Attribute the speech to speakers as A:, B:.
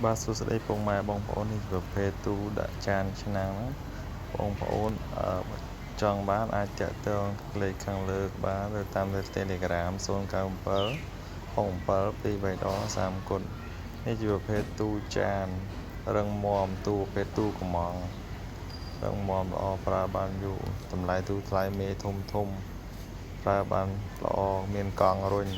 A: បាទសួស្តីពងម៉ែបងប្អូននេះជាប្រភេទទូដាក់ចានឆ្នាំងបងប្អូនចង់បានអាចតាក់ទងលេខខាងលើបានទៅតាម Telegram 097 67 232 3គុណនេះជាប្រភេទទូចានរឹងមាំទូប្រភេទទូកំងរឹងមាំល្អប្រើបានយូរតម្លៃទូថ្លៃមេធំប្រើបានល្អមានកង់រុញ